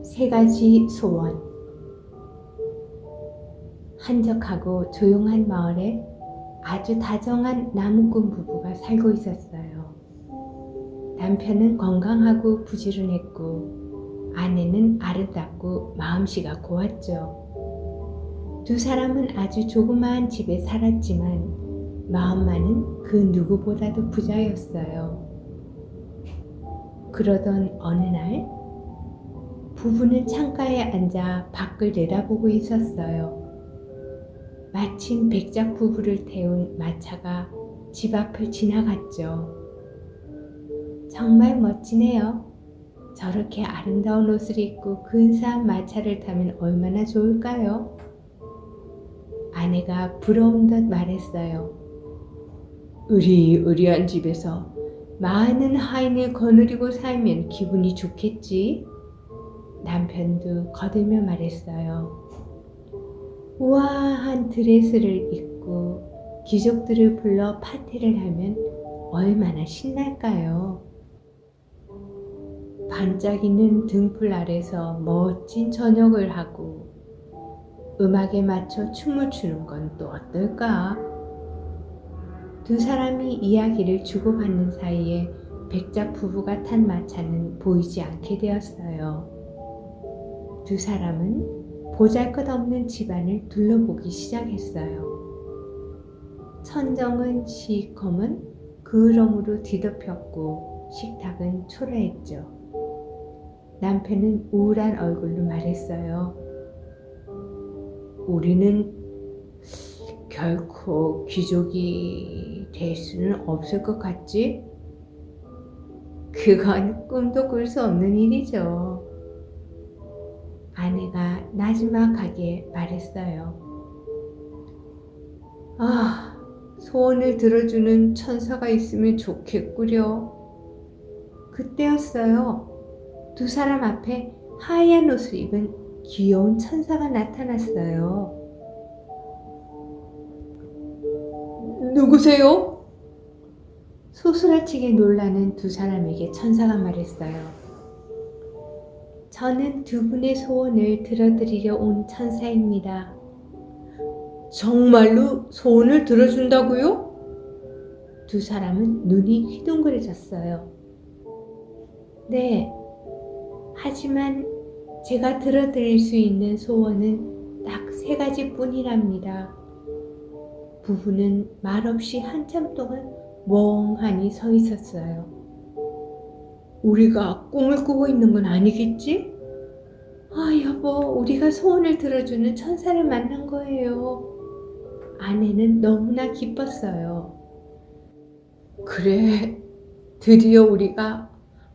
세 가지 소원. 한적하고 조용한 마을에 아주 다정한 나무꾼 부부가 살고 있었어요. 남편은 건강하고 부지런했고 아내는 아름답고 마음씨가 고왔죠. 두 사람은 아주 조그마한 집에 살았지만 마음만은 그 누구보다도 부자였어요. 그러던 어느 날 부부는 창가에 앉아 밖을 내다보고 있었어요. 마침 백작 부부를 태운 마차가 집 앞을 지나갔죠. 정말 멋지네요. 저렇게 아름다운 옷을 입고 근사한 마차를 타면 얼마나 좋을까요? 아내가 부러운 듯 말했어요. 으리으리한 집에서 많은 하인을 거느리고 살면 기분이 좋겠지? 남편도 거들며 말했어요. 우아한 드레스를 입고 귀족들을 불러 파티를 하면 얼마나 신날까요? 반짝이는 등불 아래서 멋진 저녁을 하고 음악에 맞춰 춤을 추는 건 또 어떨까? 두 사람이 이야기를 주고받는 사이에 백작 부부가 탄 마차는 보이지 않게 되었어요. 두 사람은 보잘것없는 집안을 둘러보기 시작했어요. 천정은 시커먼 그을음으로 뒤덮였고 식탁은 초라했죠. 남편은 우울한 얼굴로 말했어요. 우리는 결코 귀족이 될 수는 없을 것 같지? 그건 꿈도 꿀 수 없는 일이죠. 아내가 나지막하게 말했어요. 아, 소원을 들어주는 천사가 있으면 좋겠구려. 그때였어요. 두 사람 앞에 하얀 옷을 입은 귀여운 천사가 나타났어요. 누구세요? 소스라치게 놀라는 두 사람에게 천사가 말했어요. 저는 두 분의 소원을 들어드리려 온 천사입니다. 정말로 소원을 들어준다고요? 두 사람은 눈이 휘둥그레졌어요. 네, 하지만 제가 들어드릴 수 있는 소원은 딱 세 가지뿐이랍니다. 부부는 말없이 한참 동안 멍하니 서 있었어요. 우리가 꿈을 꾸고 있는 건 아니겠지? 아, 여보, 우리가 소원을 들어주는 천사를 만난 거예요. 아내는 너무나 기뻤어요. 그래, 드디어 우리가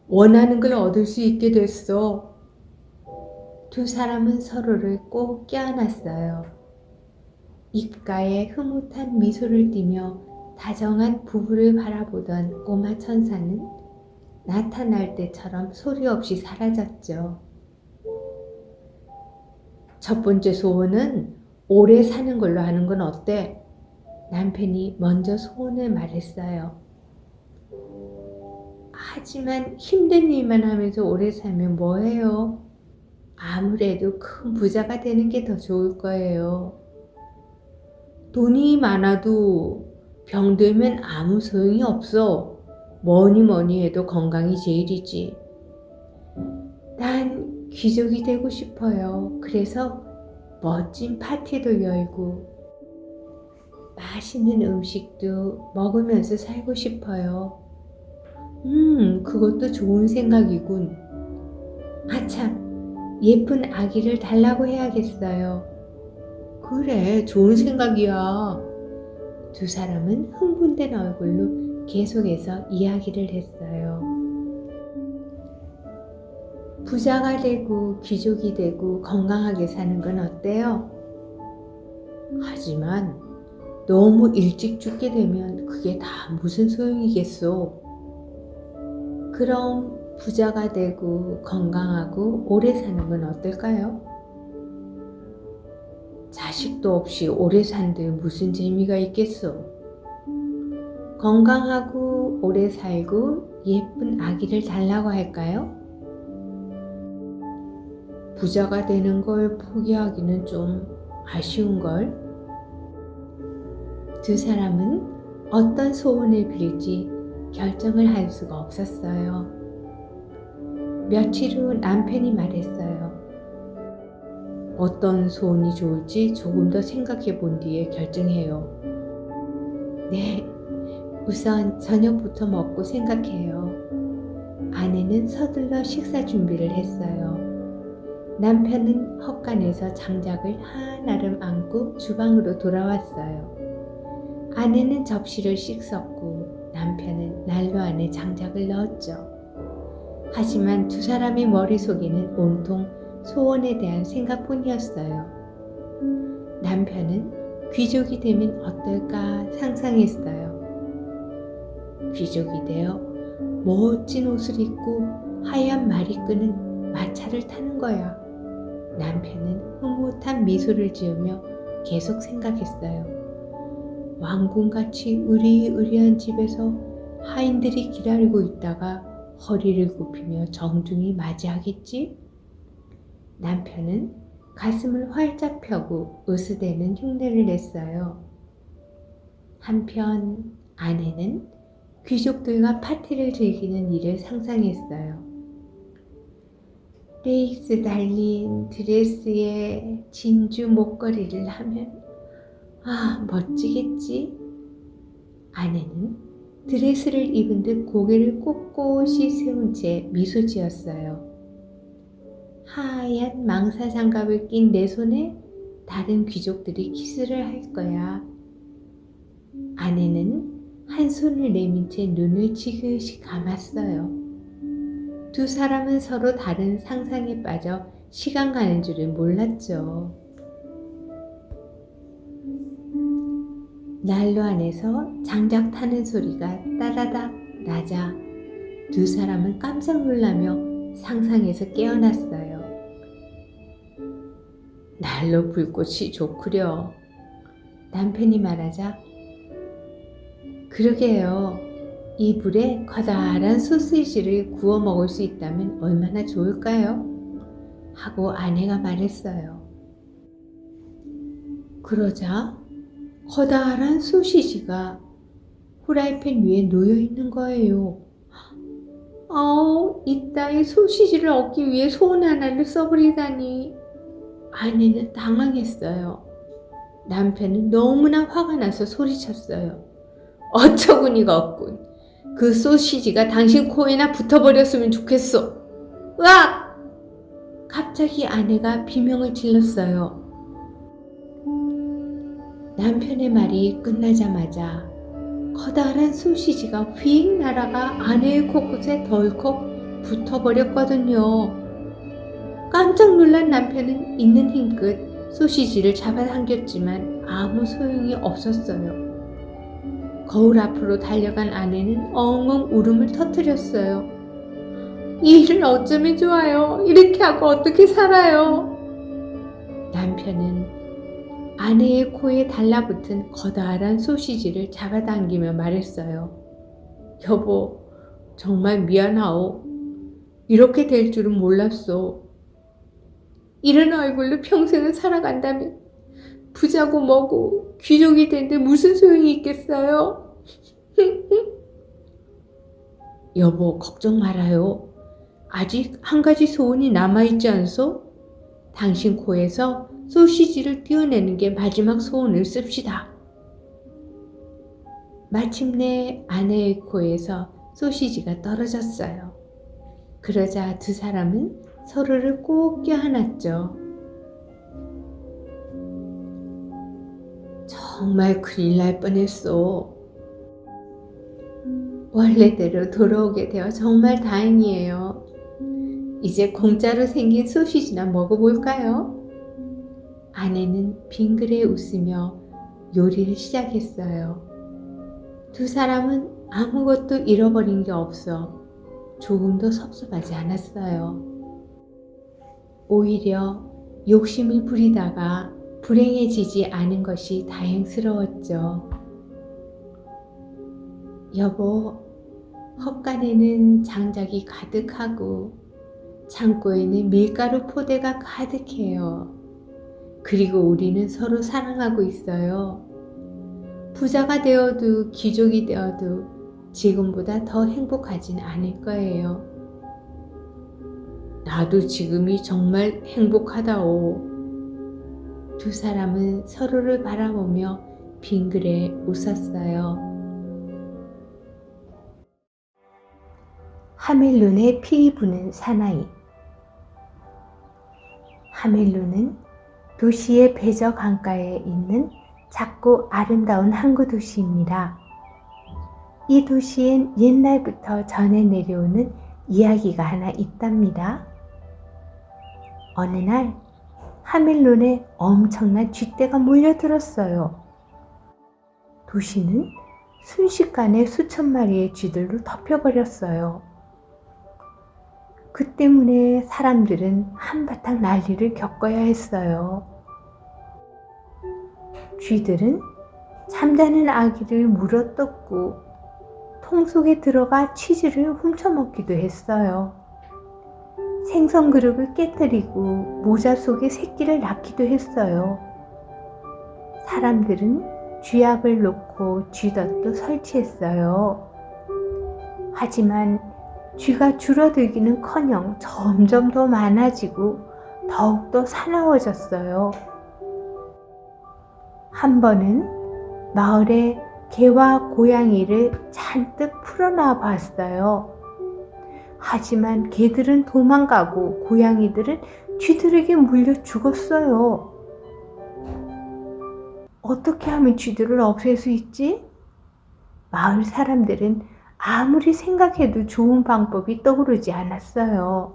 원하는 걸 얻을 수 있게 됐어. 두 사람은 서로를 꼭 껴안았어요. 입가에 흐뭇한 미소를 띠며 다정한 부부를 바라보던 꼬마 천사는 나타날 때처럼 소리 없이 사라졌죠. 첫 번째 소원은 오래 사는 걸로 하는 건 어때? 남편이 먼저 소원을 말했어요. 하지만 힘든 일만 하면서 오래 살면 뭐해요? 아무래도 큰 부자가 되는 게 더 좋을 거예요. 돈이 많아도 병들면 아무 소용이 없어. 뭐니 해도 건강이 제일이지. 난 귀족이 되고 싶어요. 그래서 멋진 파티도 열고 맛있는 음식도 먹으면서 살고 싶어요. 그것도 좋은 생각이군. 아참, 예쁜 아기를 달라고 해야겠어요. 그래, 좋은 생각이야. 두 사람은 흥분된 얼굴로 계속해서 이야기를 했어요. 부자가 되고 귀족이 되고 건강하게 사는 건 어때요? 하지만 너무 일찍 죽게 되면 그게 다 무슨 소용이겠소? 그럼 부자가 되고 건강하고 오래 사는 건 어떨까요? 자식도 없이 오래 산들 무슨 재미가 있겠소? 건강하고 오래 살고 예쁜 아기를 달라고 할까요? 부자가 되는 걸 포기하기는 좀 아쉬운걸. 두 사람은 어떤 소원을 빌지 결정을 할 수가 없었어요. 며칠 후 남편이 말했어요. 어떤 소원이 좋을지 조금 더 생각해 본 뒤에 결정해요. 네, 우선 저녁부터 먹고 생각해요. 아내는 서둘러 식사 준비를 했어요. 남편은 헛간에서 장작을 한아름 안고 주방으로 돌아왔어요. 아내는 접시를 씻었고 남편은 난로 안에 장작을 넣었죠. 하지만 두 사람의 머릿속에는 온통 소원에 대한 생각뿐이었어요. 남편은 귀족이 되면 어떨까 상상했어요. 귀족이 되어 멋진 옷을 입고 하얀 말이 끄는 마차를 타는 거야. 남편은 흐뭇한 미소를 지으며 계속 생각했어요. 왕궁같이 으리으리한 집에서 하인들이 기다리고 있다가 허리를 굽히며 정중히 맞이하겠지? 남편은 가슴을 활짝 펴고 으스대는 흉내를 냈어요. 한편 아내는 귀족들과 파티를 즐기는 일을 상상했어요. 레이스 달린 드레스에 진주 목걸이를 하면 멋지겠지? 아내는 드레스를 입은 듯 고개를 꼿꼿이 세운 채 미소 지었어요. 하얀 망사 장갑을 낀 내 손에 다른 귀족들이 키스를 할 거야. 아내는 한 손을 내민 채 눈을 지그시 감았어요. 두 사람은 서로 다른 상상에 빠져 시간 가는 줄을 몰랐죠. 난로 안에서 장작 타는 소리가 따다닥 나자 두 사람은 깜짝 놀라며 상상에서 깨어났어요. 난로 불꽃이 좋구려. 남편이 말하자 그러게요. 이 불에 커다란 소시지를 구워 먹을 수 있다면 얼마나 좋을까요? 하고 아내가 말했어요. 그러자 커다란 소시지가 후라이팬 위에 놓여 있는 거예요. 이따위 소시지를 얻기 위해 소원 하나를 써버리다니. 아내는 당황했어요. 남편은 너무나 화가 나서 소리쳤어요. 어처구니가 없군. 그 소시지가 당신 코에나 붙어버렸으면 좋겠어. 으악! 갑자기 아내가 비명을 질렀어요. 남편의 말이 끝나자마자 커다란 소시지가 휙 날아가 아내의 코끝에 덜컥 붙어버렸거든요. 깜짝 놀란 남편은 있는 힘껏 소시지를 잡아당겼지만 아무 소용이 없었어요. 거울 앞으로 달려간 아내는 엉엉 울음을 터뜨렸어요. 이 일을 어쩌면 좋아요. 이렇게 하고 어떻게 살아요? 남편은 아내의 코에 달라붙은 커다란 소시지를 잡아당기며 말했어요. 여보, 정말 미안하오. 이렇게 될 줄은 몰랐어. 이런 얼굴로 평생을 살아간다면 부자고 뭐고 귀족이 된데 무슨 소용이 있겠어요? 여보, 걱정 말아요. 아직 한 가지 소원이 남아있지 않소? 당신 코에서 소시지를 띄어내는 게 마지막 소원을 씁시다. 마침내 아내의 코에서 소시지가 떨어졌어요. 그러자 두 사람은 서로를 꼭 껴안았죠. 정말 큰일 날 뻔했어. 원래대로 돌아오게 되어 정말 다행이에요. 이제 공짜로 생긴 소시지나 먹어볼까요? 아내는 빙그레 웃으며 요리를 시작했어요. 두 사람은 아무것도 잃어버린 게 없어 조금도 섭섭하지 않았어요. 오히려 욕심을 부리다가 불행해지지 않은 것이 다행스러웠죠. 여보, 헛간에는 장작이 가득하고 창고에는 밀가루 포대가 가득해요. 그리고 우리는 서로 사랑하고 있어요. 부자가 되어도 귀족이 되어도 지금보다 더 행복하진 않을 거예요. 나도 지금이 정말 행복하다오. 두 사람은 서로를 바라보며 빙그레 웃었어요. 하멜룬의 피리 부는 사나이. 하멜룬은 도시의 배저 강가에 있는 작고 아름다운 항구 도시입니다. 이 도시엔 옛날부터 전해 내려오는 이야기가 하나 있답니다. 어느 날 하멜룬에 엄청난 쥐떼가 몰려들었어요. 도시는 순식간에 수천 마리의 쥐들로 덮여버렸어요. 그 때문에 사람들은 한바탕 난리를 겪어야 했어요. 쥐들은 잠자는 아기를 물어뜯고 통 속에 들어가 치즈를 훔쳐먹기도 했어요. 생선 그릇을 깨뜨리고 모자 속에 새끼를 낳기도 했어요. 사람들은 쥐약을 놓고 쥐덫도 설치했어요. 하지만 쥐가 줄어들기는커녕 점점 더 많아지고 더욱더 사나워졌어요. 한 번은 마을에 개와 고양이를 잔뜩 풀어놔 봤어요. 하지만 개들은 도망가고 고양이들은 쥐들에게 물려 죽었어요. 어떻게 하면 쥐들을 없앨 수 있지? 마을 사람들은 아무리 생각해도 좋은 방법이 떠오르지 않았어요.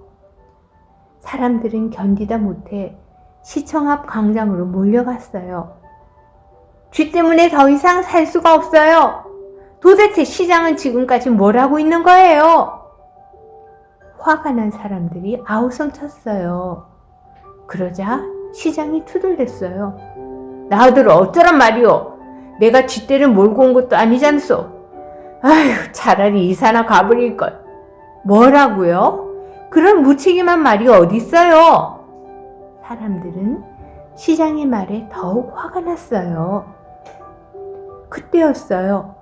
사람들은 견디다 못해 시청 앞 광장으로 몰려갔어요. 쥐 때문에 더 이상 살 수가 없어요. 도대체 시장은 지금까지 뭘 하고 있는 거예요? 화가 난 사람들이 아우성 쳤어요. 그러자 시장이 투덜댔어요. 나들 어쩌란 말이오. 내가 쥐떼를 몰고 온 것도 아니잖소. 아휴, 차라리 이사나 가버릴걸. 뭐라고요? 그런 무책임한 말이 어딨어요? 사람들은 시장의 말에 더욱 화가 났어요. 그때였어요.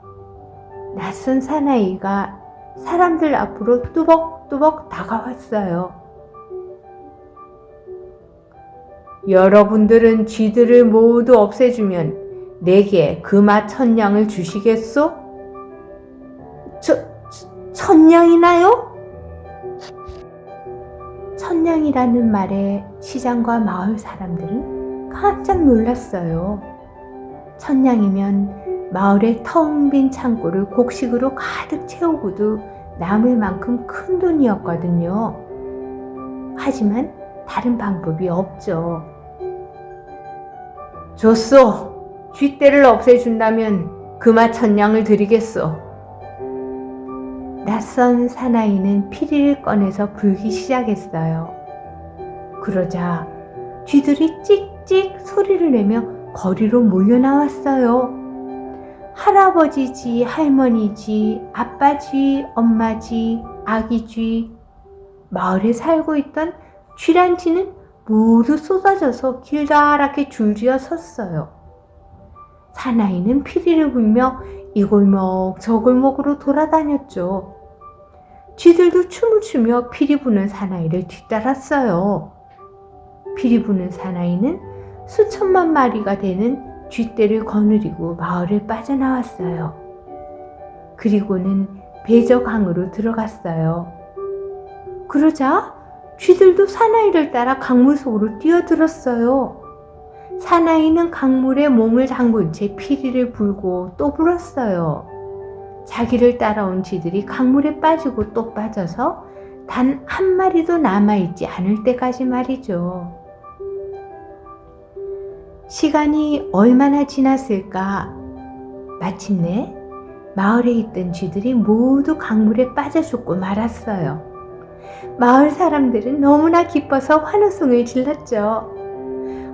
낯선 사나이가 사람들 앞으로 뚜벅뚜벅 다가왔어요. 여러분들은 쥐들을 모두 없애주면 내게 금화 1000냥을 주시겠소? 천냥이나요? 1000냥이라는 말에 시장과 마을 사람들은 깜짝 놀랐어요. 1000냥이면 마을의 텅 빈 창고를 곡식으로 가득 채우고도 남을 만큼 큰 돈이었거든요. 하지만 다른 방법이 없죠. 좋소. 쥐떼를 없애준다면 금화 1000냥을 드리겠소. 낯선 사나이는 피리를 꺼내서 불기 시작했어요. 그러자 쥐들이 찍찍 소리를 내며 거리로 몰려 나왔어요. 할아버지지, 할머니지, 아빠지, 엄마지, 아기쥐, 마을에 살고 있던 쥐란쥐는 모두 쏟아져서 길다랗게 줄지어 섰어요. 사나이는 피리를 불며 이 골목 저 골목으로 돌아다녔죠. 쥐들도 춤을 추며 피리 부는 사나이를 뒤따랐어요. 피리 부는 사나이는 수천만 마리가 되는 쥐떼를 거느리고 마을을 빠져나왔어요. 그리고는 배저강으로 들어갔어요. 그러자 쥐들도 사나이를 따라 강물 속으로 뛰어들었어요. 사나이는 강물에 몸을 담근 채 피리를 불고 또 불었어요. 자기를 따라온 쥐들이 강물에 빠지고 또 빠져서 단 한 마리도 남아있지 않을 때까지 말이죠. 시간이 얼마나 지났을까? 마침내 마을에 있던 쥐들이 모두 강물에 빠져 죽고 말았어요. 마을 사람들은 너무나 기뻐서 환호성을 질렀죠.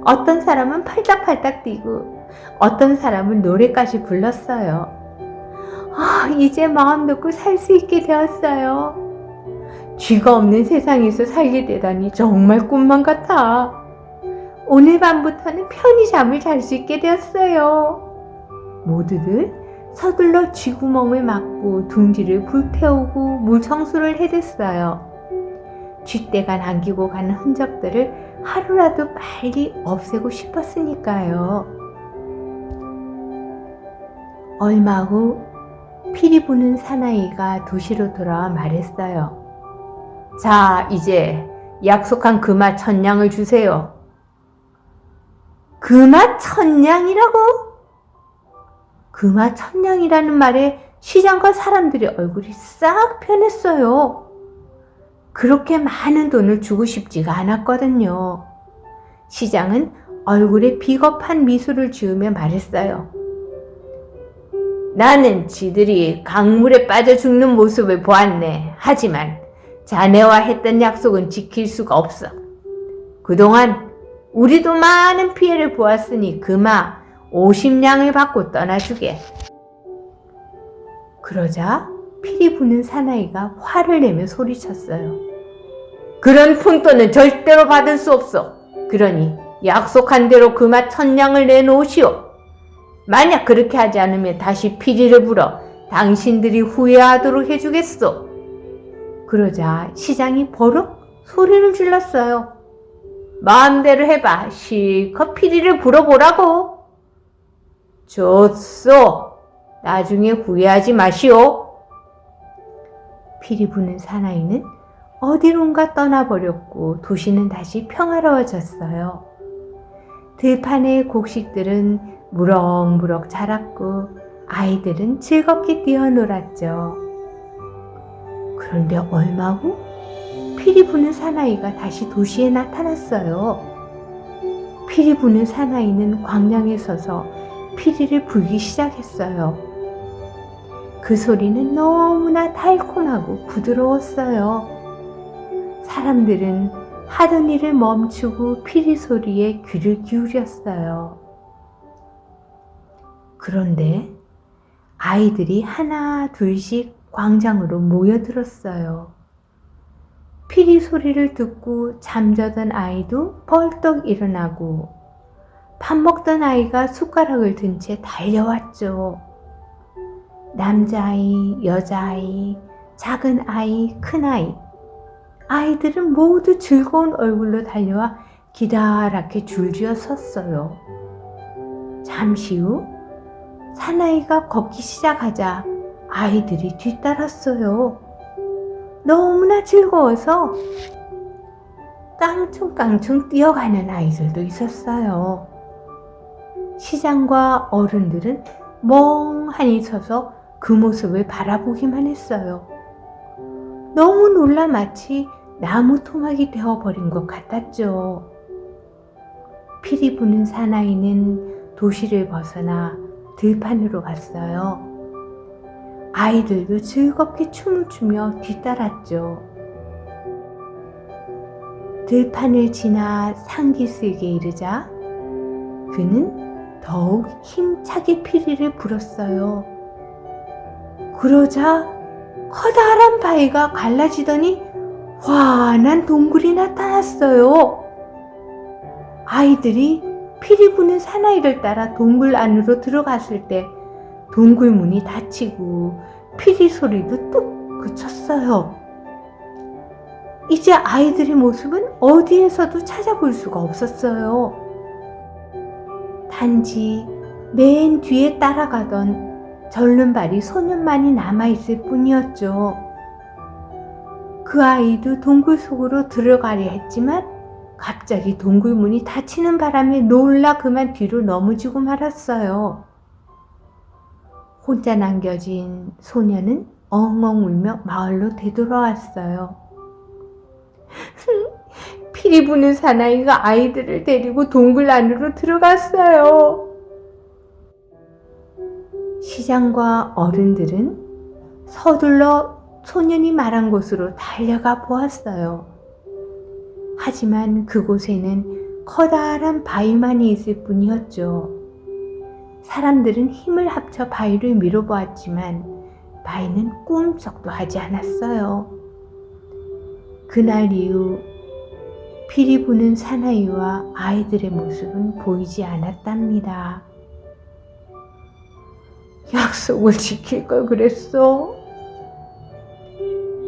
어떤 사람은 팔딱팔딱 뛰고 어떤 사람은 노래까지 불렀어요. 이제 마음 놓고 살 수 있게 되었어요. 쥐가 없는 세상에서 살게 되다니 정말 꿈만 같아. 오늘 밤부터는 편히 잠을 잘 수 있게 되었어요. 모두들 서둘러 쥐구멍을 막고 둥지를 불태우고 물 청소를 해댔어요. 쥐떼가 남기고 가는 흔적들을 하루라도 빨리 없애고 싶었으니까요. 얼마 후 피리 부는 사나이가 도시로 돌아와 말했어요. 자, 이제 약속한 금화 1000냥을 주세요. 금화 1000냥이라고? 금화 1000냥이라는 말에 시장과 사람들의 얼굴이 싹 변했어요. 그렇게 많은 돈을 주고 싶지가 않았거든요. 시장은 얼굴에 비겁한 미소를 지으며 말했어요. 나는 지들이 강물에 빠져 죽는 모습을 보았네. 하지만 자네와 했던 약속은 지킬 수가 없어. 그동안 우리도 많은 피해를 보았으니 금화 50냥을 받고 떠나주게. 그러자 피리 부는 사나이가 화를 내며 소리쳤어요. 그런 푼돈은 절대로 받을 수 없어. 그러니 약속한 대로 금화 1000냥을 내놓으시오. 만약 그렇게 하지 않으면 다시 피리를 불어 당신들이 후회하도록 해주겠소. 그러자 시장이 버럭 소리를 질렀어요. 마음대로 해봐. 실컷 피리를 불어보라고. 좋소. 나중에 후회하지 마시오. 피리 부는 사나이는 어디론가 떠나버렸고 도시는 다시 평화로워졌어요. 들판의 곡식들은 무럭무럭 자랐고 아이들은 즐겁게 뛰어놀았죠. 그런데 얼마 후 피리 부는 사나이가 다시 도시에 나타났어요. 피리 부는 사나이는 광량에 서서 피리를 불기 시작했어요. 그 소리는 너무나 달콤하고 부드러웠어요. 사람들은 하던 일을 멈추고 피리 소리에 귀를 기울였어요. 그런데 아이들이 하나 둘씩 광장으로 모여들었어요. 피리 소리를 듣고 잠자던 아이도 벌떡 일어나고 밥 먹던 아이가 숟가락을 든 채 달려왔죠. 남자아이, 여자아이, 작은 아이, 큰아이, 아이들은 모두 즐거운 얼굴로 달려와 기다랗게 줄지어 섰어요. 잠시 후 사나이가 걷기 시작하자 아이들이 뒤따랐어요. 너무나 즐거워서 깡충깡충 뛰어가는 아이들도 있었어요. 시장과 어른들은 멍하니 서서 그 모습을 바라보기만 했어요. 너무 놀라 마치 나무 토막이 되어버린 것 같았죠. 피리 부는 사나이는 도시를 벗어나 들판으로 갔어요. 아이들도 즐겁게 춤을 추며 뒤따랐죠. 들판을 지나 상기슭에 이르자 그는 더욱 힘차게 피리를 불었어요. 그러자 커다란 바위가 갈라지더니 환한 동굴이 나타났어요. 아이들이 피리 부는 사나이를 따라 동굴 안으로 들어갔을 때 동굴 문이 닫히고 피리 소리도 뚝 그쳤어요. 이제 아이들의 모습은 어디에서도 찾아볼 수가 없었어요. 단지 맨 뒤에 따라가던 절름발이 소년만이 남아있을 뿐이었죠. 그 아이도 동굴 속으로 들어가려 했지만 갑자기 동굴 문이 닫히는 바람에 놀라 그만 뒤로 넘어지고 말았어요. 혼자 남겨진 소년은 엉엉 울며 마을로 되돌아왔어요. 피리 부는 사나이가 아이들을 데리고 동굴 안으로 들어갔어요. 시장과 어른들은 서둘러 소년이 말한 곳으로 달려가 보았어요. 하지만 그곳에는 커다란 바위만이 있을 뿐이었죠. 사람들은 힘을 합쳐 바위를 밀어보았지만 바위는 꿈쩍도 하지 않았어요. 그날 이후 피리 부는 사나이와 아이들의 모습은 보이지 않았답니다. 약속을 지킬 걸 그랬어.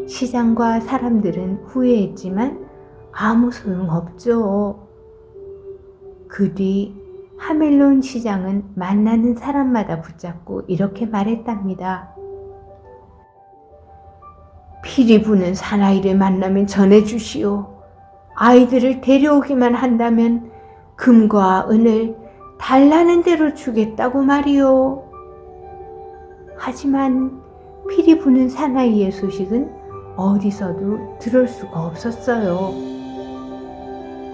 시장과 사람들은 후회했지만 아무 소용없죠. 그 뒤 하멜론 시장은 만나는 사람마다 붙잡고 이렇게 말했답니다. 피리 부는 사나이를 만나면 전해주시오. 아이들을 데려오기만 한다면 금과 은을 달라는 대로 주겠다고 말이오. 하지만 피리 부는 사나이의 소식은 어디서도 들을 수가 없었어요.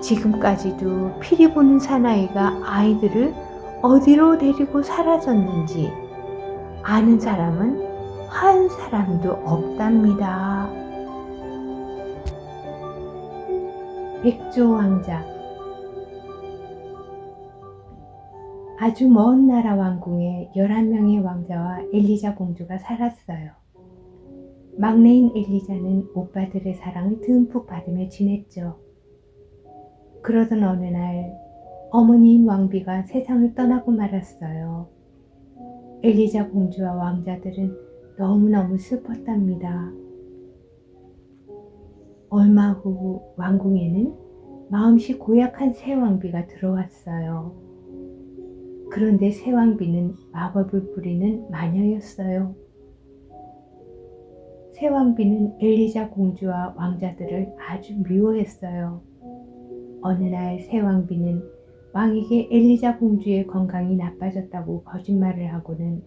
지금까지도 피리 부는 사나이가 아이들을 어디로 데리고 사라졌는지 아는 사람은 한 사람도 없답니다. 백조 왕자. 아주 먼 나라 왕궁에 11명의 왕자와 엘리자 공주가 살았어요. 막내인 엘리자는 오빠들의 사랑을 듬뿍 받으며 지냈죠. 그러던 어느 날 어머니인 왕비가 세상을 떠나고 말았어요. 엘리자 공주와 왕자들은 너무너무 슬펐답니다. 얼마 후 왕궁에는 마음씨 고약한 새 왕비가 들어왔어요. 그런데 새 왕비는 마법을 부리는 마녀였어요. 새 왕비는 엘리자 공주와 왕자들을 아주 미워했어요. 어느 날 새 왕비는 왕에게 엘리자 공주의 건강이 나빠졌다고 거짓말을 하고는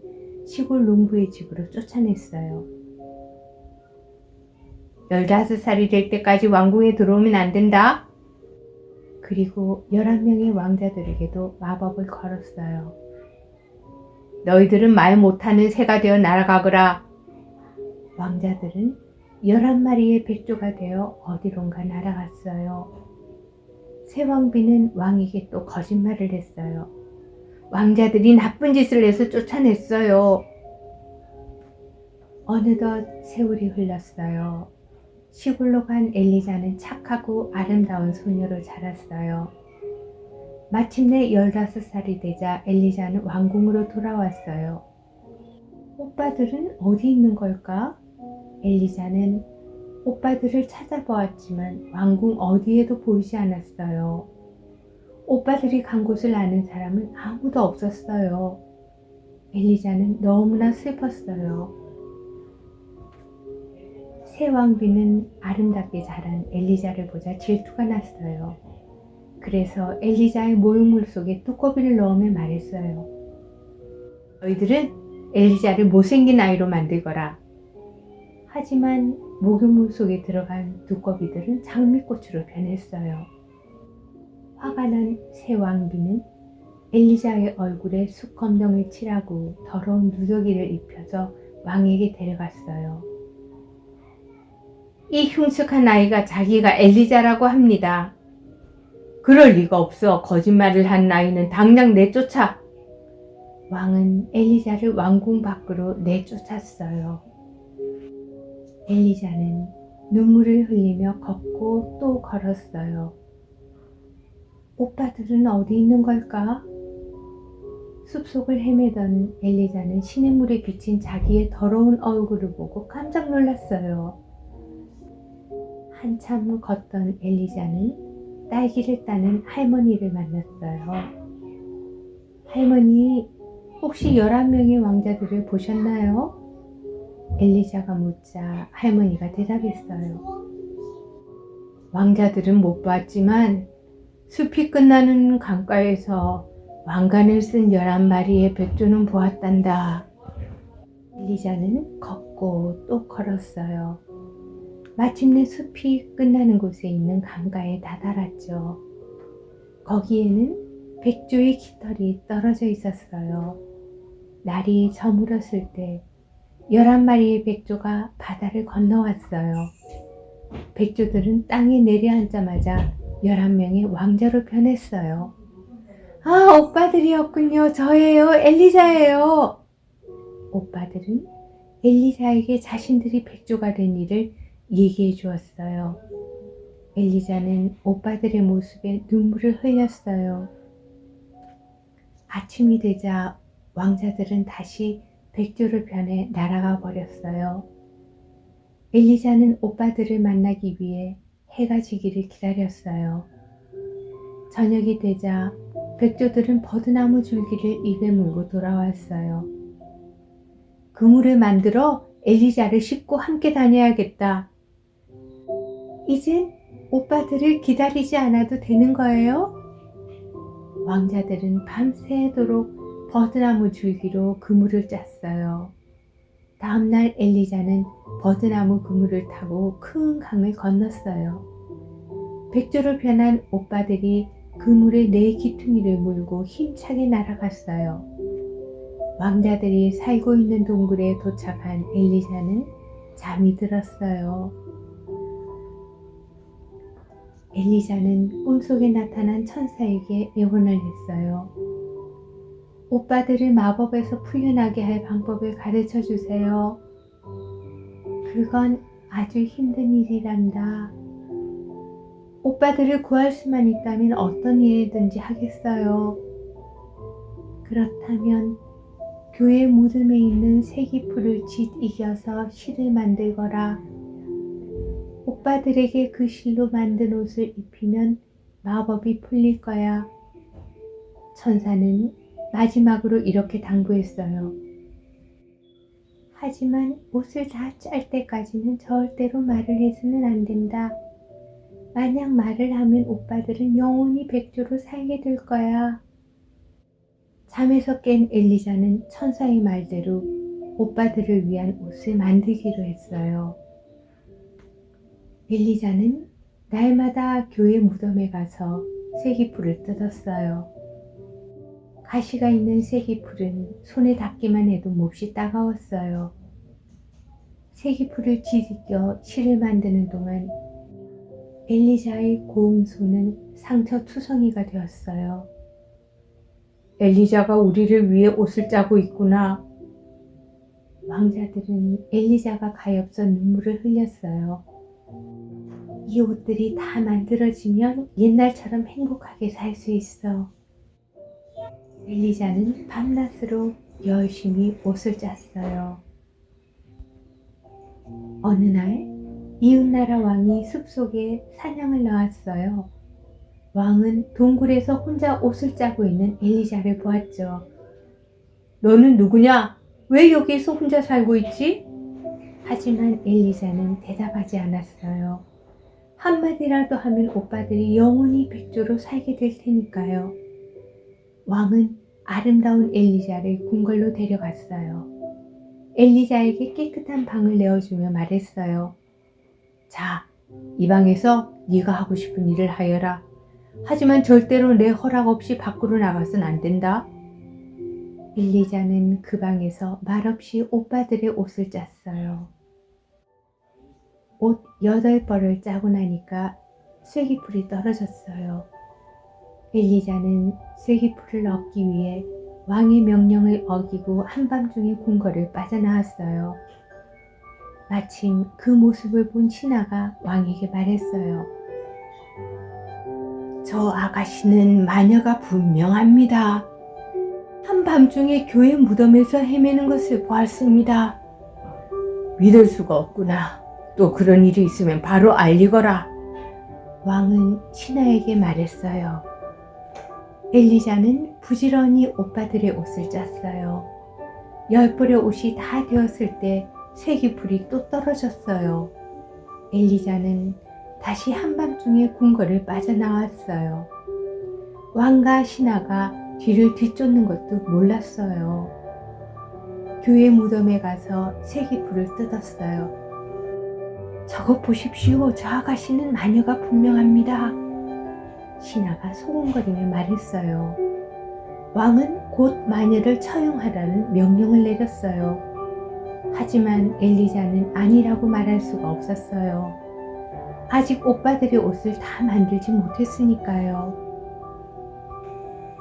시골 농부의 집으로 쫓아냈어요. 15살이 될 때까지 왕궁에 들어오면 안 된다. 그리고 11명의 왕자들에게도 마법을 걸었어요. 너희들은 말 못하는 새가 되어 날아가거라. 왕자들은 11마리의 백조가 되어 어디론가 날아갔어요. 새 왕비는 왕에게 또 거짓말을 했어요. 왕자들이 나쁜 짓을 해서 쫓아냈어요. 어느덧 세월이 흘렀어요. 시골로 간 엘리자는 착하고 아름다운 소녀로 자랐어요. 마침내 15살이 되자 엘리자는 왕궁으로 돌아왔어요. 오빠들은 어디 있는 걸까? 엘리자는 오빠들을 찾아보았지만 왕궁 어디에도 보이지 않았어요. 오빠들이 간 곳을 아는 사람은 아무도 없었어요. 엘리자는 너무나 슬펐어요. 새 왕비는 아름답게 자란 엘리자를 보자 질투가 났어요. 그래서 엘리자의 모욕물 속에 두꺼비를 넣으며 말했어요. 너희들은 엘리자를 못생긴 아이로 만들거라. 하지만 목욕물 속에 들어간 두꺼비들은 장미꽃으로 변했어요. 화가 난 새 왕비는 엘리자의 얼굴에 숯검정을 칠하고 더러운 누더기를 입혀서 왕에게 데려갔어요. 이 흉측한 아이가 자기가 엘리자라고 합니다. 그럴 리가 없어. 거짓말을 한 아이는 당장 내쫓아. 왕은 엘리자를 왕궁 밖으로 내쫓았어요. 엘리자는 눈물을 흘리며 걷고 또 걸었어요. 오빠들은 어디 있는 걸까? 숲속을 헤매던 엘리자는 시냇물에 비친 자기의 더러운 얼굴을 보고 깜짝 놀랐어요. 한참 걷던 엘리자는 딸기를 따는 할머니를 만났어요. 할머니, 혹시 11명의 왕자들을 보셨나요? 엘리자가 묻자 할머니가 대답했어요. 왕자들은 못 봤지만 숲이 끝나는 강가에서 왕관을 쓴 11마리의 백조는 보았단다. 엘리자는 걷고 또 걸었어요. 마침내 숲이 끝나는 곳에 있는 강가에 다다랐죠. 거기에는 백조의 깃털이 떨어져 있었어요. 날이 저물었을 때 11마리의 백조가 바다를 건너왔어요. 백조들은 땅에 내려앉자마자 11명의 왕자로 변했어요. 아, 오빠들이었군요. 저예요. 엘리자예요. 오빠들은 엘리자에게 자신들이 백조가 된 일을 얘기해 주었어요. 엘리자는 오빠들의 모습에 눈물을 흘렸어요. 아침이 되자 왕자들은 다시 백조로 변해 날아가 버렸어요. 엘리자는 오빠들을 만나기 위해 해가 지기를 기다렸어요. 저녁이 되자 백조들은 버드나무 줄기를 입에 물고 돌아왔어요. 그물을 만들어 엘리자를 싣고 함께 다녀야겠다. 이젠 오빠들을 기다리지 않아도 되는 거예요? 왕자들은 밤새도록 버드나무 줄기로 그물을 짰어요. 다음날 엘리자는 버드나무 그물을 타고 큰 강을 건넜어요. 백조로 변한 오빠들이 그물에 네 기퉁이를 물고 힘차게 날아갔어요. 왕자들이 살고 있는 동굴에 도착한 엘리자는 잠이 들었어요. 엘리자는 꿈속에 나타난 천사에게 애원을 했어요. 오빠들을 마법에서 풀려나게 할 방법을 가르쳐 주세요. 그건 아주 힘든 일이란다. 오빠들을 구할 수만 있다면 어떤 일이든지 하겠어요. 그렇다면 교회 무덤에 있는 세기풀을 짓 이겨서 실을 만들거라. 오빠들에게 그 실로 만든 옷을 입히면 마법이 풀릴 거야. 천사는 마지막으로 이렇게 당부했어요. 하지만 옷을 다 짤 때까지는 절대로 말을 해서는 안 된다. 만약 말을 하면 오빠들은 영원히 백조로 살게 될 거야. 잠에서 깬 엘리자는 천사의 말대로 오빠들을 위한 옷을 만들기로 했어요. 엘리자는 날마다 교회 무덤에 가서 쇠기풀을 뜯었어요. 가시가 있는 쇠기풀은 손에 닿기만 해도 몹시 따가웠어요. 쇠기풀을 뒤집겨 실을 만드는 동안 엘리자의 고운 손은 상처투성이가 되었어요. 엘리자가 우리를 위해 옷을 짜고 있구나. 왕자들은 엘리자가 가엾어 눈물을 흘렸어요. 이 옷들이 다 만들어지면 옛날처럼 행복하게 살 수 있어. 엘리자는 밤낮으로 열심히 옷을 짰어요. 어느 날 이웃나라 왕이 숲속에 사냥을 나왔어요. 왕은 동굴에서 혼자 옷을 짜고 있는 엘리자를 보았죠. 너는 누구냐? 왜 여기서 혼자 살고 있지? 하지만 엘리자는 대답하지 않았어요. 한마디라도 하면 오빠들이 영원히 백조로 살게 될 테니까요. 왕은 아름다운 엘리자를 궁궐로 데려갔어요. 엘리자에게 깨끗한 방을 내어주며 말했어요. 자, 이 방에서 네가 하고 싶은 일을 하여라. 하지만 절대로 내 허락 없이 밖으로 나가선 안 된다. 엘리자는 그 방에서 말없이 오빠들의 옷을 짰어요. 옷 8벌을 짜고 나니까 쐐기풀이 떨어졌어요. 엘리자는 쐐기풀을 얻기 위해 왕의 명령을 어기고 한밤중에 궁궐을 빠져나왔어요. 마침 그 모습을 본 신하가 왕에게 말했어요. 저 아가씨는 마녀가 분명합니다. 한밤중에 교회 무덤에서 헤매는 것을 보았습니다. 믿을 수가 없구나. 또 그런 일이 있으면 바로 알리거라. 왕은 신하에게 말했어요. 엘리자는 부지런히 오빠들의 옷을 짰어요. 10벌의 옷이 다 되었을 때 쐐기풀이 또 떨어졌어요. 엘리자는 다시 한밤중에 궁궐을 빠져나왔어요. 왕과 신하가 뒤를 뒤쫓는 것도 몰랐어요. 교회 무덤에 가서 쐐기풀을 뜯었어요. 저것 보십시오. 저 아가씨는 마녀가 분명합니다. 신하가 소곤거리며 말했어요. 왕은 곧 마녀를 처형하라는 명령을 내렸어요. 하지만 엘리자는 아니라고 말할 수가 없었어요. 아직 오빠들의 옷을 다 만들지 못했으니까요.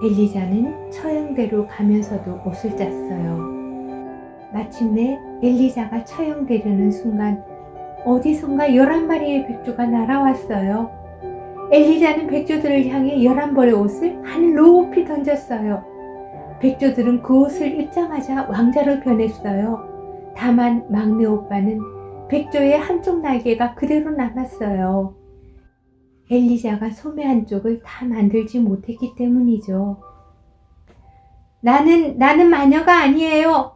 엘리자는 처형대로 가면서도 옷을 짰어요. 마침내 엘리자가 처형되려는 순간 어디선가 11마리의 백조가 날아왔어요. 엘리자는 백조들을 향해 11벌의 옷을 하늘 높이 던졌어요. 백조들은 그 옷을 입자마자 왕자로 변했어요. 다만 막내 오빠는 백조의 한쪽 날개가 그대로 남았어요. 엘리자가 소매 한쪽을 다 만들지 못했기 때문이죠. 나는 마녀가 아니에요.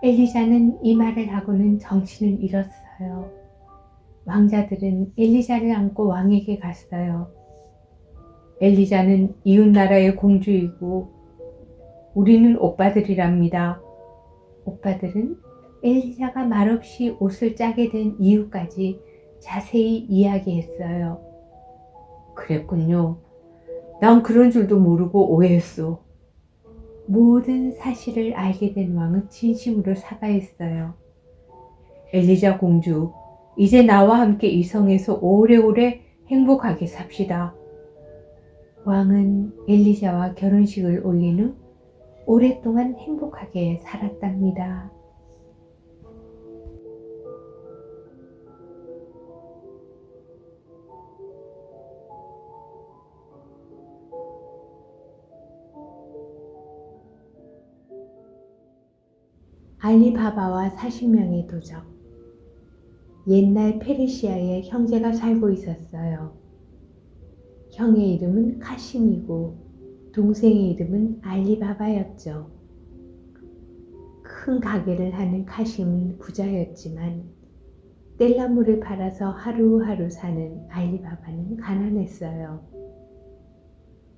엘리자는 이 말을 하고는 정신을 잃었어요. 왕자들은 엘리자를 안고 왕에게 갔어요. 엘리자는 이웃나라의 공주이고 우리는 오빠들이랍니다. 오빠들은 엘리자가 말없이 옷을 짜게 된 이유까지 자세히 이야기했어요. 그랬군요. 난 그런 줄도 모르고 오해했어. 모든 사실을 알게 된 왕은 진심으로 사과했어요. 엘리자 공주, 이제 나와 함께 이 성에서 오래오래 행복하게 삽시다. 왕은 엘리자와 결혼식을 올린 후 오랫동안 행복하게 살았답니다. 알리바바와 40명의 도적. 옛날 페르시아에 형제가 살고 있었어요. 형의 이름은 카심이고 동생의 이름은 알리바바였죠. 큰 가게를 하는 카심은 부자였지만 뗄나무를 팔아서 하루하루 사는 알리바바는 가난했어요.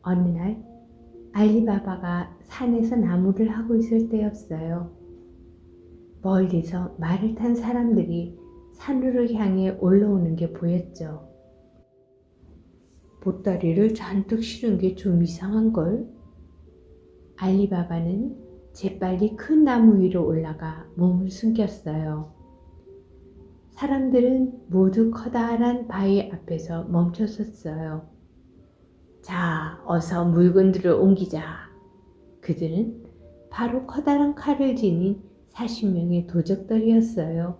어느 날 알리바바가 산에서 나무를 하고 있을 때였어요. 멀리서 말을 탄 사람들이 산으로 향해 올라오는 게 보였죠. 보따리를 잔뜩 실은 게 좀 이상한걸? 알리바바는 재빨리 큰 나무 위로 올라가 몸을 숨겼어요. 사람들은 모두 커다란 바위 앞에서 멈춰섰어요. 자, 어서 물건들을 옮기자. 그들은 바로 커다란 칼을 지닌 40명의 도적들이었어요.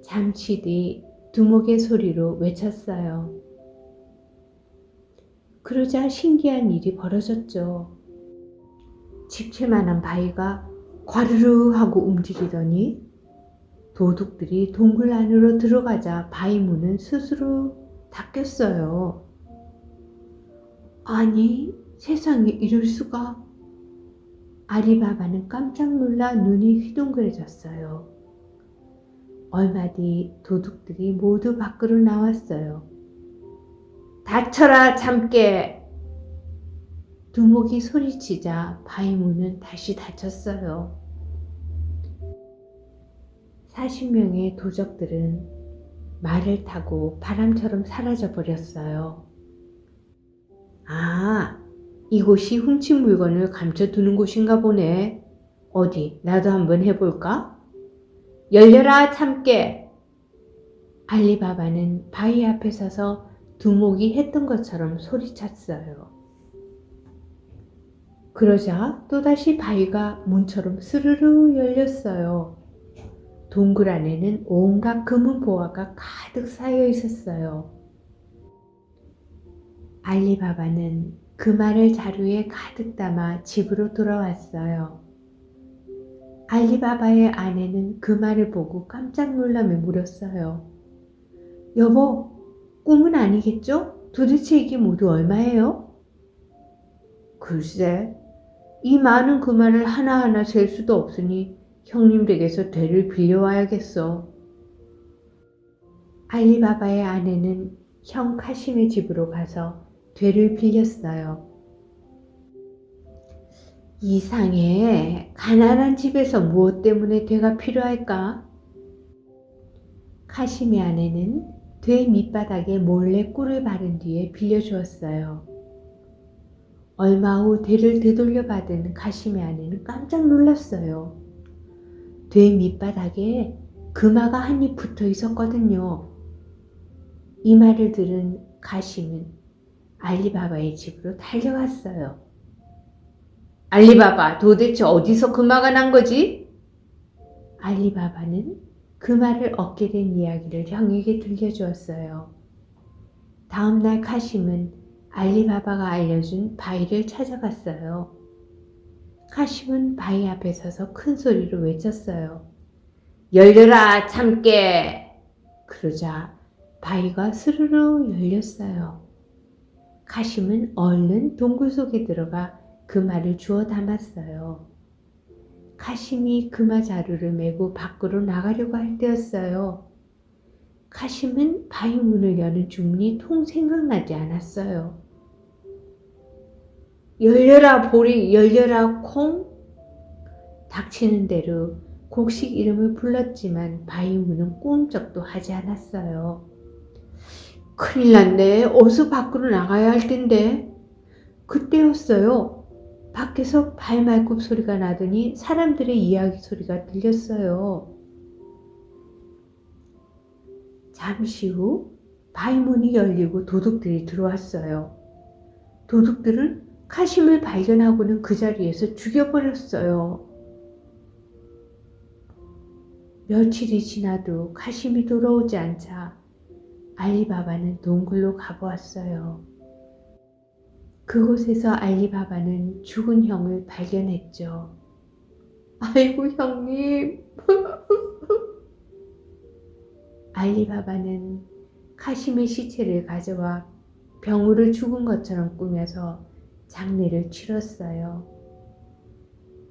잠시 뒤 두목의 소리로 외쳤어요. 그러자 신기한 일이 벌어졌죠. 집채만한 바위가 과르르 하고 움직이더니 도둑들이 동굴 안으로 들어가자 바위 문은 스스로 닫혔어요. 아니, 세상에 이럴 수가. 알리바바는 깜짝 놀라 눈이 휘둥그레졌어요. 얼마 뒤 도둑들이 모두 밖으로 나왔어요. 닫혀라 참깨! 두목이 소리치자 바위 문은 다시 닫혔어요. 40명의 도적들은 말을 타고 바람처럼 사라져 버렸어요. 아, 이곳이 훔친 물건을 감춰두는 곳인가 보네. 어디, 나도 한번 해볼까? 열려라 참깨! 알리바바는 바위 앞에 서서 두목이 했던 것처럼 소리쳤어요. 그러자 또다시 바위가 문처럼 스르르 열렸어요. 동굴 안에는 온갖 금은 보화가 가득 쌓여 있었어요. 알리바바는 금알을 자루에 가득 담아 집으로 돌아왔어요. 알리바바의 아내는 금알을 보고 깜짝 놀라며 물었어요. 여보, 꿈은 아니겠죠? 도대체 이게 모두 얼마예요? 글쎄, 이 많은 금알을 하나하나 셀 수도 없으니 형님 댁에서 되를 빌려와야겠어. 알리바바의 아내는 형 카심의 집으로 가서 되를 빌렸어요. 이상해. 가난한 집에서 무엇 때문에 되가 필요할까? 카심의 아내는 되 밑바닥에 몰래 꿀을 바른 뒤에 빌려주었어요. 얼마 후 되를 되돌려 받은 카심의 아내는 깜짝 놀랐어요. 되 밑바닥에 금화가 한 입 붙어 있었거든요. 이 말을 들은 카심은 알리바바의 집으로 달려갔어요. 알리바바, 도대체 어디서 금화가 난 거지? 알리바바는 금화를 얻게 된 이야기를 형에게 들려주었어요. 다음날 카심은 알리바바가 알려준 바위를 찾아갔어요. 카심은 바위 앞에 서서 큰 소리로 외쳤어요. 열려라 참깨! 그러자 바위가 스르르 열렸어요. 카심은 얼른 동굴 속에 들어가 금화를 주워 담았어요. 카심이 금화 자루를 메고 밖으로 나가려고 할 때였어요. 카심은 바위 문을 여는 주문이 통 생각나지 않았어요. 열려라 보리, 열려라 콩? 닥치는 대로 곡식 이름을 불렀지만 바위 문은 꿈쩍도 하지 않았어요. 큰일 났네. 어서 밖으로 나가야 할 텐데. 그때였어요. 밖에서 발말굽 소리가 나더니 사람들의 이야기 소리가 들렸어요. 잠시 후 바위 문이 열리고 도둑들이 들어왔어요. 도둑들은 카심을 발견하고는 그 자리에서 죽여버렸어요. 며칠이 지나도 카심이 돌아오지 않자 알리바바는 동굴로 가보았어요. 그곳에서 알리바바는 죽은 형을 발견했죠. 아이고 형님. 알리바바는 카심의 시체를 가져와 병으로 죽은 것처럼 꾸며서 장례를 치렀어요.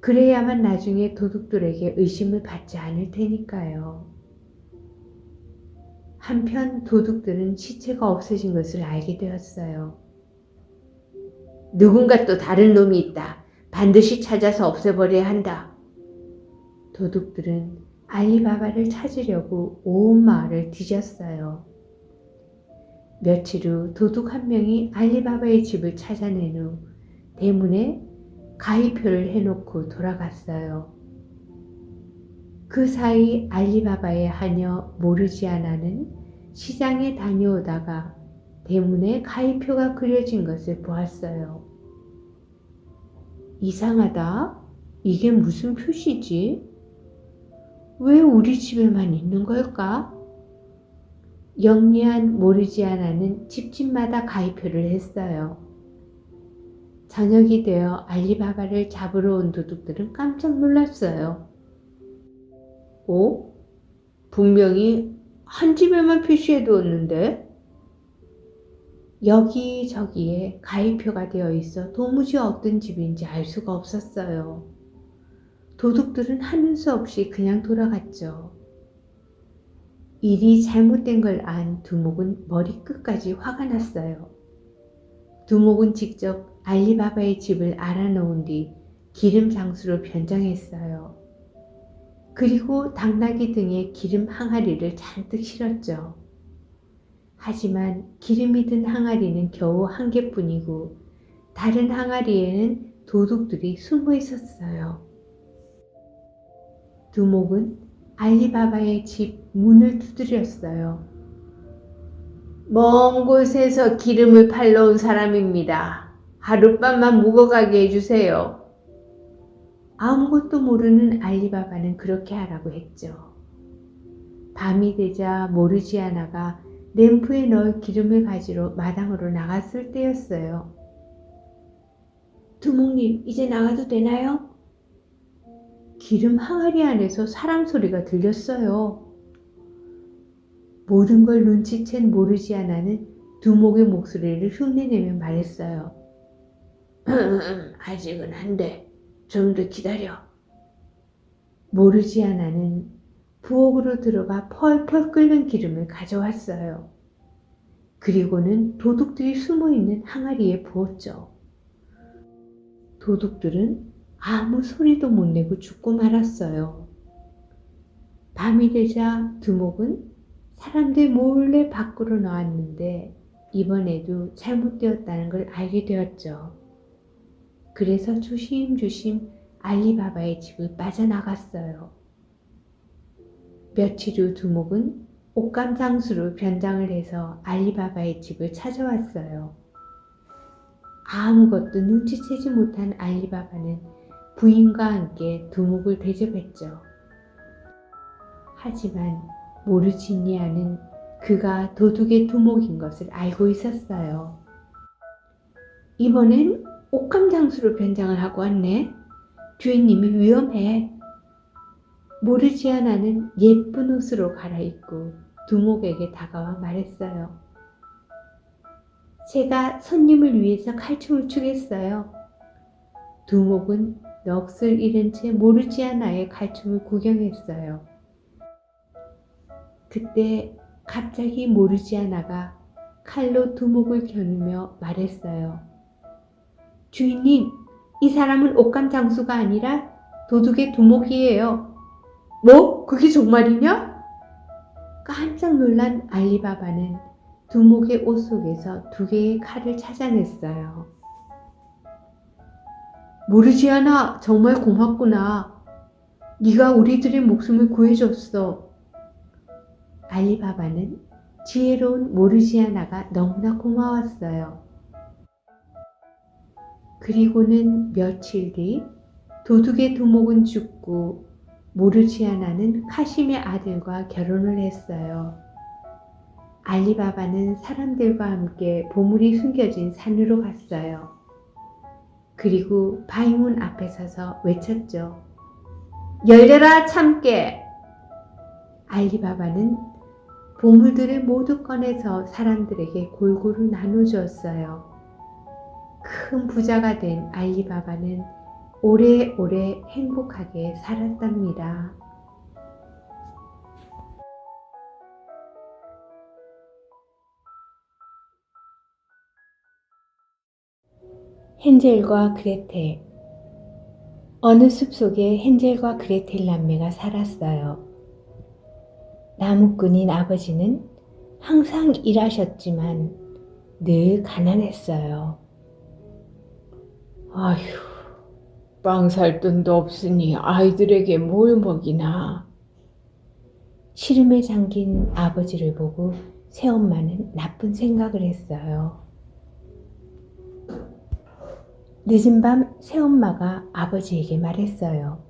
그래야만 나중에 도둑들에게 의심을 받지 않을 테니까요. 한편 도둑들은 시체가 없어진 것을 알게 되었어요. 누군가 또 다른 놈이 있다. 반드시 찾아서 없애버려야 한다. 도둑들은 알리바바를 찾으려고 온 마을을 뒤졌어요. 며칠 후 도둑 한 명이 알리바바의 집을 찾아낸 후 대문에 가위표를 해놓고 돌아갔어요. 그 사이 알리바바의 하녀 모르지아나는 시장에 다녀오다가 대문에 가위표가 그려진 것을 보았어요. 이상하다. 이게 무슨 표시지? 왜 우리 집에만 있는 걸까? 영리한 모르지아나는 집집마다 가위표를 했어요. 저녁이 되어 알리바바를 잡으러 온 도둑들은 깜짝 놀랐어요. 오? 분명히 한 집에만 표시해 두었는데? 여기저기에 가위표가 되어 있어 도무지 어떤 집인지 알 수가 없었어요. 도둑들은 하는 수 없이 그냥 돌아갔죠. 일이 잘못된 걸 안 두목은 머리끝까지 화가 났어요. 두목은 직접 알리바바의 집을 알아놓은 뒤 기름 장수로 변장했어요. 그리고 당나귀 등에 기름 항아리를 잔뜩 실었죠. 하지만 기름이 든 항아리는 겨우 한 개뿐이고 다른 항아리에는 도둑들이 숨어 있었어요. 두목은 알리바바의 집 문을 두드렸어요. 먼 곳에서 기름을 팔러 온 사람입니다. 하룻밤만 묵어가게 해주세요. 아무것도 모르는 알리바바는 그렇게 하라고 했죠. 밤이 되자 모르지아나가 램프에 넣을 기름을 가지러 마당으로 나갔을 때였어요. 두목님, 이제 나가도 되나요? 기름 항아리 안에서 사람 소리가 들렸어요. 모든 걸 눈치챈 모르지아나는 두목의 목소리를 흉내내며 말했어요. 아직은 안 돼. 좀 더 기다려. 모르지아나는 부엌으로 들어가 펄펄 끓는 기름을 가져왔어요. 그리고는 도둑들이 숨어있는 항아리에 부었죠. 도둑들은 아무 소리도 못 내고 죽고 말았어요. 밤이 되자 두목은 사람들 몰래 밖으로 나왔는데 이번에도 잘못되었다는 걸 알게 되었죠. 그래서 조심조심 알리바바의 집을 빠져나갔어요. 며칠 후 두목은 옷감 장수로 변장을 해서 알리바바의 집을 찾아왔어요. 아무것도 눈치채지 못한 알리바바는 부인과 함께 두목을 대접했죠. 하지만 모르지니아는 그가 도둑의 두목인 것을 알고 있었어요. 이번엔 옥감장수로 변장을 하고 왔네. 주인님이 위험해. 모르지아나는 예쁜 옷으로 갈아입고 두목에게 다가와 말했어요. 제가 손님을 위해서 칼춤을 추겠어요. 두목은 넋을 잃은 채 모르지아나의 칼춤을 구경했어요. 그때 갑자기 모르지아나가 칼로 두목을 겨누며 말했어요. 주인님, 이 사람은 옥감장수가 아니라 도둑의 두목이에요. 뭐? 그게 정말이냐? 깜짝 놀란 알리바바는 두목의 옷 속에서 2개의 칼을 찾아냈어요. 모르지아나, 정말 고맙구나. 네가 우리들의 목숨을 구해줬어. 알리바바는 지혜로운 모르지아나가 너무나 고마웠어요. 그리고는 며칠 뒤 도둑의 두목은 죽고 모르지아나는 카심의 아들과 결혼을 했어요. 알리바바는 사람들과 함께 보물이 숨겨진 산으로 갔어요. 그리고 바위문 앞에 서서 외쳤죠. 열려라 참깨! 알리바바는 보물들을 모두 꺼내서 사람들에게 골고루 나눠주었어요. 큰 부자가 된 알리바바는 오래오래 행복하게 살았답니다. 헨젤과 그레텔. 어느 숲속에 헨젤과 그레텔 남매가 살았어요. 나무꾼인 아버지는 항상 일하셨지만 늘 가난했어요. 아휴, 빵 살 돈도 없으니 아이들에게 뭘 먹이나. 시름에 잠긴 아버지를 보고 새엄마는 나쁜 생각을 했어요. 늦은 밤 새엄마가 아버지에게 말했어요.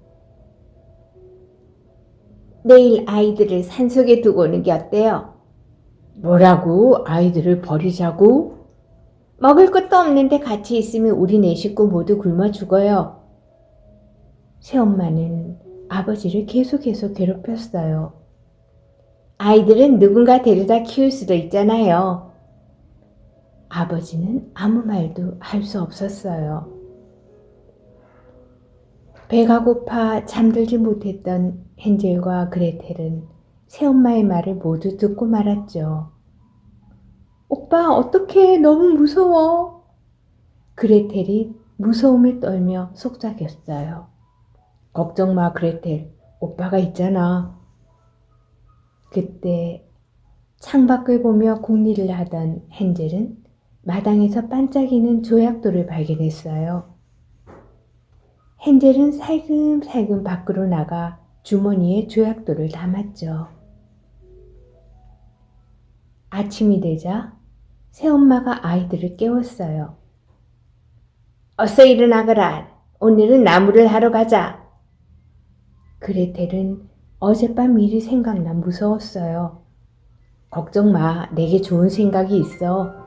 내일 아이들을 산속에 두고 오는 게 어때요? 뭐라고? 아이들을 버리자고? 먹을 것도 없는데 같이 있으면 우리 4식구 모두 굶어 죽어요. 새엄마는 아버지를 계속해서 괴롭혔어요. 아이들은 누군가 데려다 키울 수도 있잖아요. 아버지는 아무 말도 할 수 없었어요. 배가 고파 잠들지 못했던 헨젤과 그레텔은 새엄마의 말을 모두 듣고 말았죠. 오빠, 어떡해. 너무 무서워. 그레텔이 무서움을 떨며 속삭였어요. 걱정 마, 그레텔. 오빠가 있잖아. 그때 창밖을 보며 궁리를 하던 헨젤은 마당에서 반짝이는 조약돌을 발견했어요. 헨젤은 살금살금 밖으로 나가 주머니에 조약돌을 담았죠. 아침이 되자 새엄마가 아이들을 깨웠어요. 어서 일어나거라. 오늘은 나무를 하러 가자. 그레텔은 어젯밤 일이 생각나 무서웠어요. 걱정 마. 내게 좋은 생각이 있어.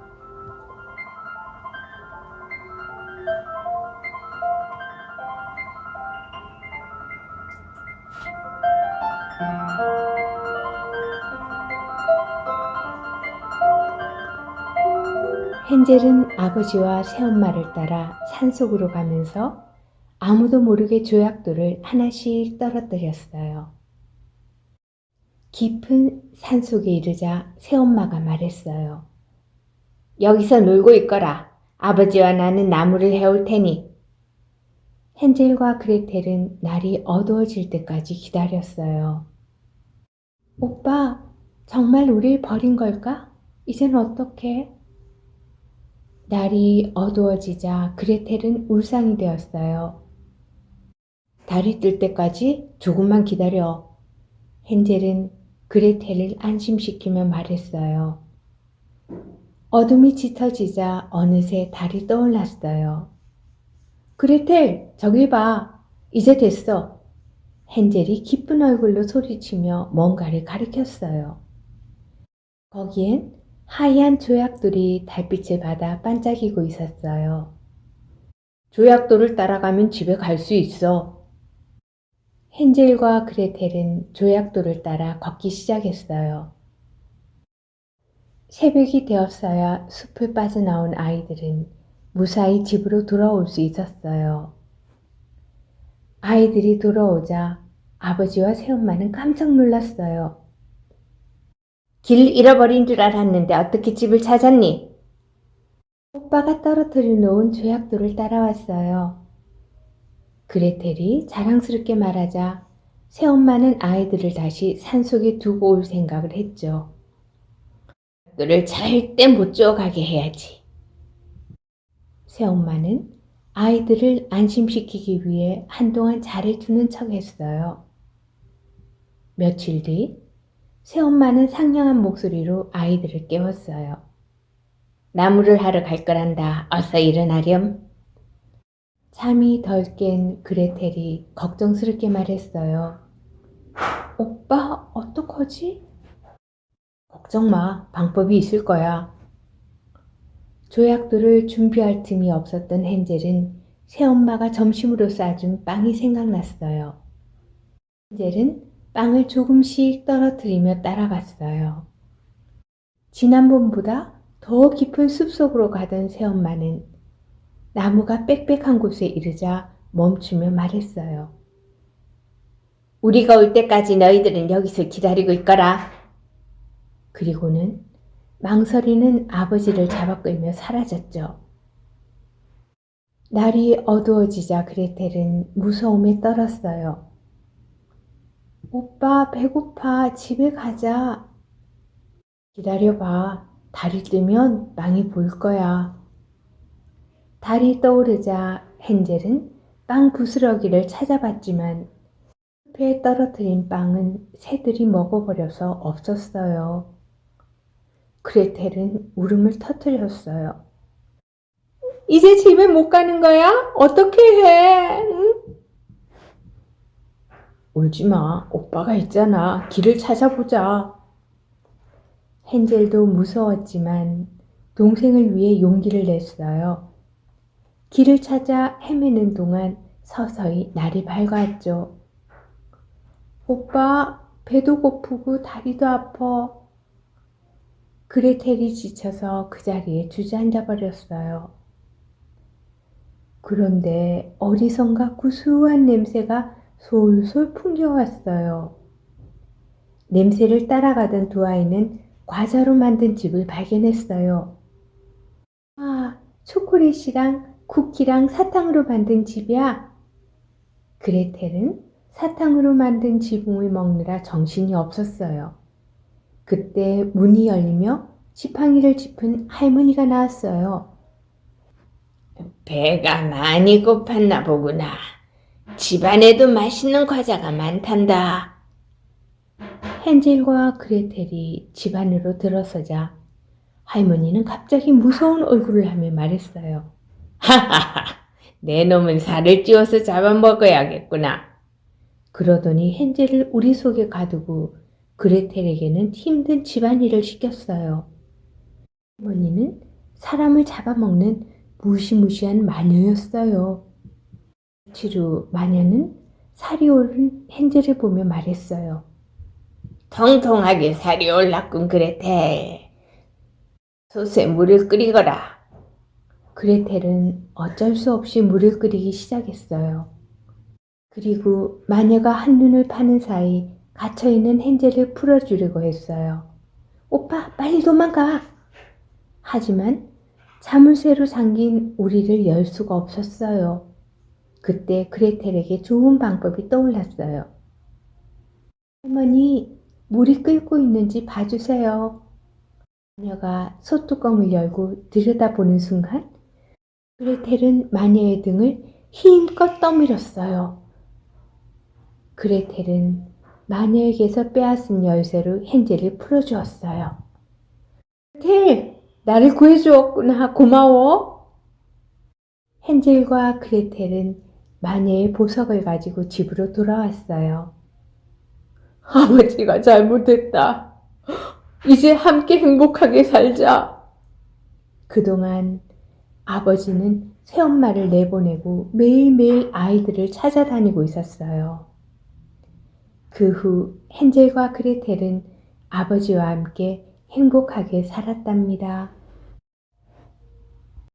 헨젤은 아버지와 새엄마를 따라 산속으로 가면서 아무도 모르게 조약돌을 하나씩 떨어뜨렸어요. 깊은 산속에 이르자 새엄마가 말했어요. 여기서 놀고 있거라. 아버지와 나는 나무를 해올 테니. 헨젤과 그레텔은 날이 어두워질 때까지 기다렸어요. 오빠, 정말 우릴 버린 걸까? 이젠 어떡해? 날이 어두워지자 그레텔은 울상이 되었어요. 달이 뜰 때까지 조금만 기다려. 헨젤은 그레텔을 안심시키며 말했어요. 어둠이 짙어지자 어느새 달이 떠올랐어요. 그레텔, 저기 봐. 이제 됐어. 헨젤이 기쁜 얼굴로 소리치며 뭔가를 가리켰어요. 거기엔 하얀 조약돌이 달빛을 받아 반짝이고 있었어요. 조약돌을 따라가면 집에 갈 수 있어. 헨젤과 그레텔은 조약돌을 따라 걷기 시작했어요. 새벽이 되었어야 숲을 빠져나온 아이들은 무사히 집으로 돌아올 수 있었어요. 아이들이 돌아오자 아버지와 새엄마는 깜짝 놀랐어요. 길 잃어버린 줄 알았는데 어떻게 집을 찾았니? 오빠가 떨어뜨려 놓은 조약돌을 따라왔어요. 그레텔이 자랑스럽게 말하자 새엄마는 아이들을 다시 산속에 두고 올 생각을 했죠. 너를 절대 못 주워가게 해야지. 새엄마는 아이들을 안심시키기 위해 한동안 잘해주는 척했어요. 며칠 뒤 새엄마는 상냥한 목소리로 아이들을 깨웠어요. 나무를 하러 갈 거란다. 어서 일어나렴. 잠이 덜 깬 그레텔이 걱정스럽게 말했어요. 오빠, 어떡하지? 걱정 마. 방법이 있을 거야. 조약돌을 준비할 틈이 없었던 헨젤은 새엄마가 점심으로 싸준 빵이 생각났어요. 헨젤은 빵을 조금씩 떨어뜨리며 따라갔어요. 지난번보다 더 깊은 숲속으로 가던 새엄마는 나무가 빽빽한 곳에 이르자 멈추며 말했어요. 우리가 올 때까지 너희들은 여기서 기다리고 있거라. 그리고는 망설이는 아버지를 잡아 끌며 사라졌죠. 날이 어두워지자 그레텔은 무서움에 떨었어요. 오빠, 배고파. 집에 가자. 기다려봐. 달이 뜨면 망이 보일 거야. 달이 떠오르자 헨젤은 빵 부스러기를 찾아봤지만 숲에 떨어뜨린 빵은 새들이 먹어버려서 없었어요. 그레텔은 울음을 터뜨렸어요. 이제 집에 못 가는 거야? 어떻게 해? 응? 울지 마. 오빠가 있잖아. 길을 찾아보자. 헨젤도 무서웠지만 동생을 위해 용기를 냈어요. 길을 찾아 헤매는 동안 서서히 날이 밝았죠. 오빠, 배도 고프고 다리도 아파. 그레텔이 지쳐서 그 자리에 주저앉아 버렸어요. 그런데 어디선가 구수한 냄새가 솔솔 풍겨왔어요. 냄새를 따라가던 두 아이는 과자로 만든 집을 발견했어요. 아, 초콜릿이랑 쿠키랑 사탕으로 만든 집이야. 그레텔은 사탕으로 만든 지붕을 먹느라 정신이 없었어요. 그때 문이 열리며 지팡이를 짚은 할머니가 나왔어요. 배가 많이 고팠나 보구나. 집안에도 맛있는 과자가 많단다. 헨젤과 그레텔이 집 안으로 들어서자 할머니는 갑자기 무서운 얼굴을 하며 말했어요. 하하하, 내 놈은 살을 찌워서 잡아먹어야겠구나. 그러더니 헨젤을 우리 속에 가두고 그레텔에게는 힘든 집안일을 시켰어요. 할머니는 사람을 잡아먹는 무시무시한 마녀였어요. 며칠 후 마녀는 살이 오른 헨젤을 보며 말했어요. 통통하게 살이 올랐군 그레텔. 솥에 물을 끓이거라. 그레텔은 어쩔 수 없이 물을 끓이기 시작했어요. 그리고 마녀가 한눈을 파는 사이 갇혀있는 헨젤을 풀어주려고 했어요. 오빠, 빨리 도망가! 하지만 자물쇠로 잠긴 우리를 열 수가 없었어요. 그때 그레텔에게 좋은 방법이 떠올랐어요. 할머니, 물이 끓고 있는지 봐주세요. 마녀가 솥뚜껑을 열고 들여다보는 순간 그레텔은 마녀의 등을 힘껏 떠밀었어요. 그레텔은 마녀에게서 빼앗은 열쇠로 헨젤을 풀어주었어요. 그레텔, 나를 구해주었구나. 고마워. 헨젤과 그레텔은 마녀의 보석을 가지고 집으로 돌아왔어요. 아버지가 잘못했다. 이제 함께 행복하게 살자. 그동안 아버지는 새엄마를 내보내고 매일매일 아이들을 찾아다니고 있었어요. 그 후 헨젤과 그레텔은 아버지와 함께 행복하게 살았답니다.